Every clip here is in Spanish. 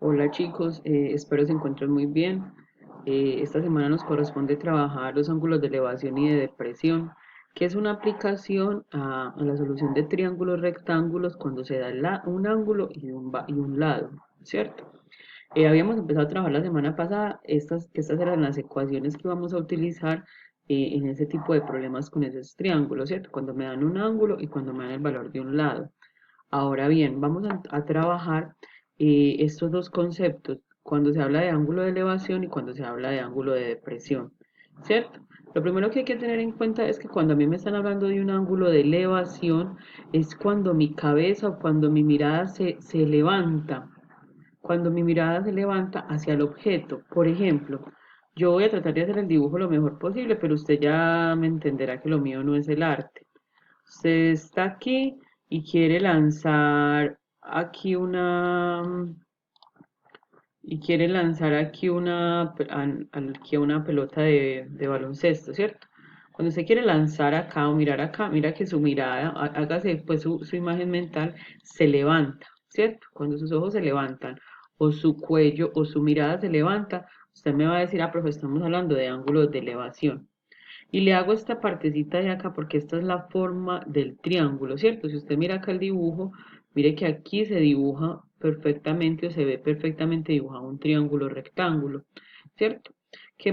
Hola chicos, espero se encuentren muy bien. Esta semana nos corresponde trabajar los ángulos de elevación y de depresión, que es una aplicación a la solución de triángulos rectángulos cuando se da un ángulo y un lado, ¿cierto? Habíamos empezado a trabajar la semana pasada, que estas eran las ecuaciones que vamos a utilizar en ese tipo de problemas con esos triángulos, ¿cierto? Cuando me dan un ángulo y cuando me dan el valor de un lado. Ahora bien, vamos a trabajar estos dos conceptos cuando se habla de ángulo de elevación y cuando se habla de ángulo de depresión, ¿cierto? Lo primero que hay que tener en cuenta es que cuando a mí me están hablando de un ángulo de elevación es cuando mi cabeza o cuando mi mirada se levanta, cuando mi mirada se levanta hacia el objeto. Por ejemplo, yo voy a tratar de hacer el dibujo lo mejor posible, pero usted ya me entenderá que lo mío no es el arte. Usted está aquí y quiere lanzar aquí aquí una pelota de baloncesto, ¿cierto? Cuando usted quiere lanzar acá o mirar acá, mira que su mirada, hágase pues su imagen mental, se levanta, ¿cierto? Cuando sus ojos se levantan, o su cuello o su mirada se levanta, usted me va a decir, profe, estamos hablando de ángulos de elevación. Y le hago esta partecita de acá porque esta es la forma del triángulo, ¿cierto? Si usted mira acá el dibujo, mire que aquí se dibuja perfectamente o se ve perfectamente dibujado un triángulo rectángulo, ¿cierto? ¿Qué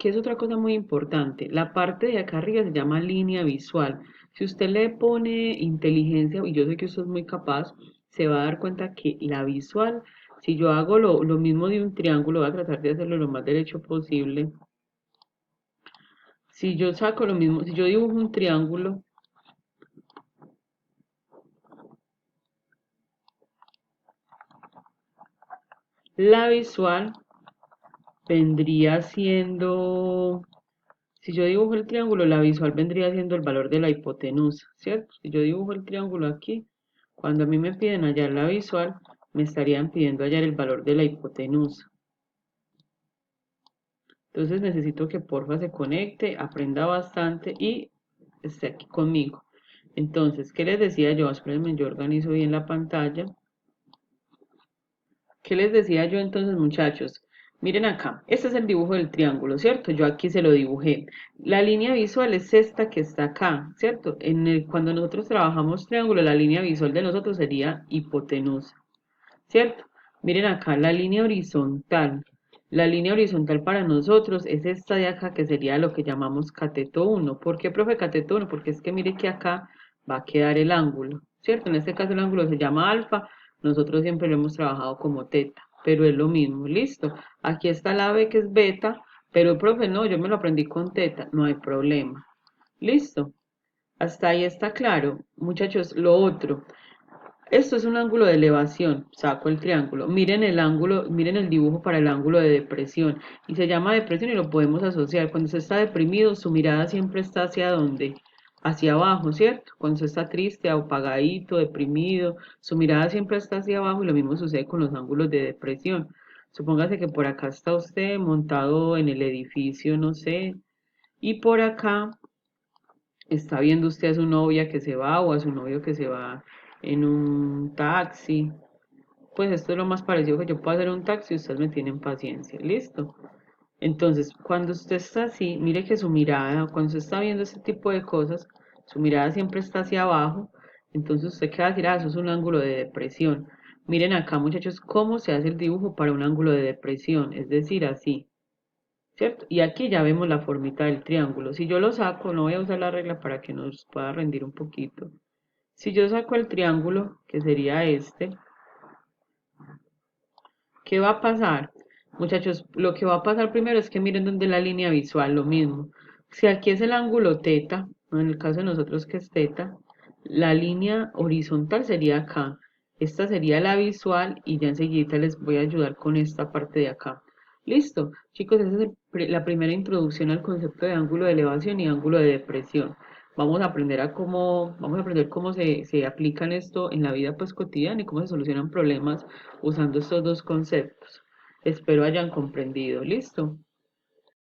es otra cosa muy importante? La parte de acá arriba se llama línea visual. Si usted le pone inteligencia, y yo sé que usted es muy capaz, se va a dar cuenta que la visual, si yo hago lo mismo de un triángulo, voy a tratar de hacerlo lo más derecho posible. Si yo saco lo mismo, si yo dibujo un triángulo, la visual vendría siendo, si yo dibujo el triángulo, la visual vendría siendo el valor de la hipotenusa, ¿cierto? Si yo dibujo el triángulo aquí, cuando a mí me piden hallar la visual, me estarían pidiendo hallar el valor de la hipotenusa. Entonces necesito que porfa se conecte, aprenda bastante y esté aquí conmigo. Entonces, ¿qué les decía yo? Espérenme, yo organizo bien la pantalla. ¿Qué les decía yo entonces, muchachos? Miren acá, este es el dibujo del triángulo, ¿cierto? Yo aquí se lo dibujé. La línea visual es esta que está acá, ¿cierto? Cuando nosotros trabajamos triángulo, la línea visual de nosotros sería hipotenusa, ¿cierto? Miren acá, la línea horizontal. La línea horizontal para nosotros es esta de acá, que sería lo que llamamos cateto 1. ¿Por qué, profe, cateto 1? Porque es que mire que acá va a quedar el ángulo, ¿cierto? En este caso el ángulo se llama alfa, nosotros siempre lo hemos trabajado como teta, pero es lo mismo, listo. Aquí está la B que es beta, pero profe, no, yo me lo aprendí con teta, no hay problema. Listo. Hasta ahí está claro. Muchachos, lo otro. Esto es un ángulo de elevación, saco el triángulo. Miren el ángulo, miren el dibujo para el ángulo de depresión. Y se llama depresión y lo podemos asociar. Cuando usted está deprimido, su mirada siempre está hacia dónde? Hacia abajo, ¿cierto? Cuando usted está triste, apagadito, deprimido, su mirada siempre está hacia abajo y lo mismo sucede con los ángulos de depresión. Supóngase que por acá está usted montado en el edificio, no sé, y por acá está viendo usted a su novia que se va o a su novio que se va en un taxi. Pues esto es lo más parecido que yo puedo hacer en un taxi, ustedes me tienen paciencia, listo. Entonces, cuando usted está así, mire que su mirada, cuando usted está viendo este tipo de cosas, su mirada siempre está hacia abajo, entonces usted queda decir, eso es un ángulo de depresión. Miren acá, muchachos, cómo se hace el dibujo para un ángulo de depresión, es decir, así. ¿Cierto? Y aquí ya vemos la formita del triángulo. Si yo lo saco, no voy a usar la regla para que nos pueda rendir un poquito. Si yo saco el triángulo, que sería este, ¿qué va a pasar? Muchachos, lo que va a pasar primero es que miren donde la línea visual, lo mismo. Si aquí es el ángulo teta, en el caso de nosotros que es teta, la línea horizontal sería acá. Esta sería la visual y ya enseguida les voy a ayudar con esta parte de acá. Listo, chicos, esa es la primera introducción al concepto de ángulo de elevación y ángulo de depresión. Vamos a aprender cómo se aplican esto en la vida pues cotidiana y cómo se solucionan problemas usando estos dos conceptos. Espero hayan comprendido. ¿Listo?